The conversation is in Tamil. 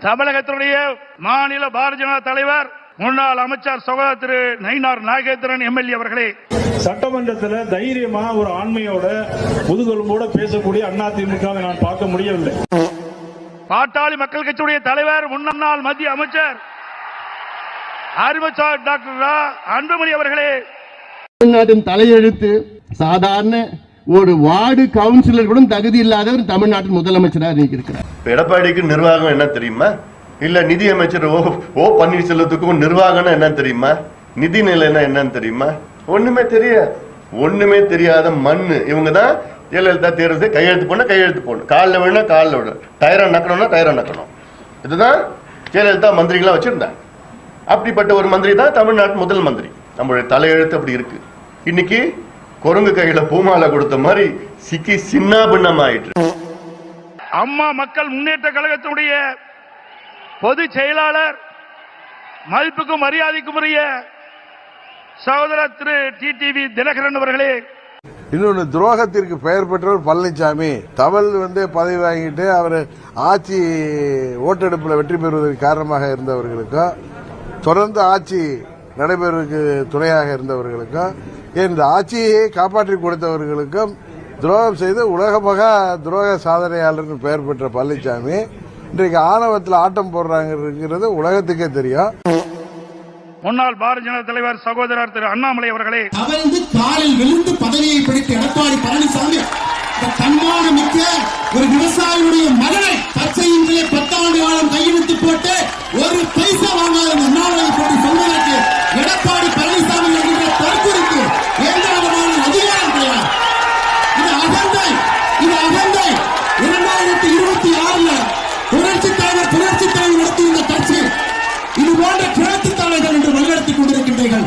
தமிழகத்தினுடைய மாநில பாரதிய ஜனதா தலைவர் முன்னாள் அமைச்சர் சகோதரர் திரு நயினார் நாகேந்திரன் எம்எல்ஏ அவர்களே, சட்டமன்றத்தில் தைரியமா ஒரு ஆண்மையோட முதுகெலும்போட பேசக்கூடிய அதிமுகவை நான் பார்க்க முடியவில்லை. பாட்டாளி மக்கள் கட்சியுடைய தலைவர் முன்னாள் மத்திய அமைச்சர் அறிவுசார் டாக்டர் அன்புமணி அவர்களே, தமிழ்நாட்டின் தலையெழுத்து சாதாரண ஒரு வார்டு கவுன்சிலர் கூட தகுதி இல்லாதவர் தமிழ்நாட்டின் முதலமைச்சராக இருக்கிறார். எடப்பாடிக்கு நிர்வாகம் என்ன தெரியுமா? இல்ல நிதி அமைச்சர் ஓ பன்னீர்செல்வத்துக்கும் நிர்வாகம் என்ன தெரியுமா? நிதி நிலைன்னா என்னன்னு தெரியுமா? ஒண்ணுமே தெரியாத மண்ணு இவங்க தான். ஜெயலலிதா தேர்வு கையெழுத்து போடணும், காலில் விழணும், காலில் விடணும், டயரை நக்கணும். இதுதான் ஜெயலலிதா மந்திரிகளா வச்சிருந்தாங்க. அப்படிப்பட்ட ஒரு மந்திரி தான் தமிழ்நாட்டு முதல் மந்திரி. நம்மளுடைய தலையெழுத்து அப்படி இருக்கு. இன்னைக்கு குரங்கு கையில பூமாலை கொடுத்த மாதிரி சிக்கி சின்ன பின்னமாயிற்று. அம்மா மக்கள் முன்னேற்ற கழகத்தினுடைய பொதுச் செயலாளர் மதிப்புக்கும் மரியாதைக்கும் உரிய சகோதரர் திரு டிடிவி தினகரன் அவர்களே, இன்னொன்று துரோகத்திற்கு பெயர் பெற்றவர் பழனிசாமி. தமிழ் பதவி வாங்கிட்டு அவர் ஆட்சி ஓட்டெடுப்பில் வெற்றி பெறுவதற்கு காரணமாக இருந்தவர்களுக்கும் தொடர்ந்து ஆட்சி நடைபெறுவதற்கு துணையாக இருந்தவர்களுக்கும் இந்த ஆட்சியை காப்பாற்றி கொடுத்தவர்களுக்கும் துரோகம் செய்து உலகமாக துரோக சாதனையாளர் பெயர் பெற்ற பழனிசாமி இன்றைக்கு ஆணவத்தில் ஆட்டம் போடுறாங்கிறது உலகத்துக்கே தெரியும். முன்னாள் பாரதிய ஜனதா தலைவர் சகோதரர் திரு அண்ணாமலை அவர்களே, தவழ்ந்து காலில் விழுந்து பதவியை பிடித்த எடப்பாடி பழனிசாமி தன்மானமிக்க ஒரு விவசாயியுடைய மகனை சர்ச்சையின்றி 10 ஆண்டு காலம் கையெழுத்து போட்டு ஒரு பைசா வாங்காத அண்ணாமலை போட்டு சொல்வதற்கு எடப்பாடி பழனிசாமி என்கிற தற்கொலைக்கு எந்த விதமான அதிகாரம் கிடையாது. இது அகந்தை. 2026 புரட்சித் தலைவர் நடத்திய இந்த கட்சி இது போன்ற கிழக்கு தலைவர்கள் என்று வழிநடத்திக் கொண்டிருக்கின்றீர்கள்.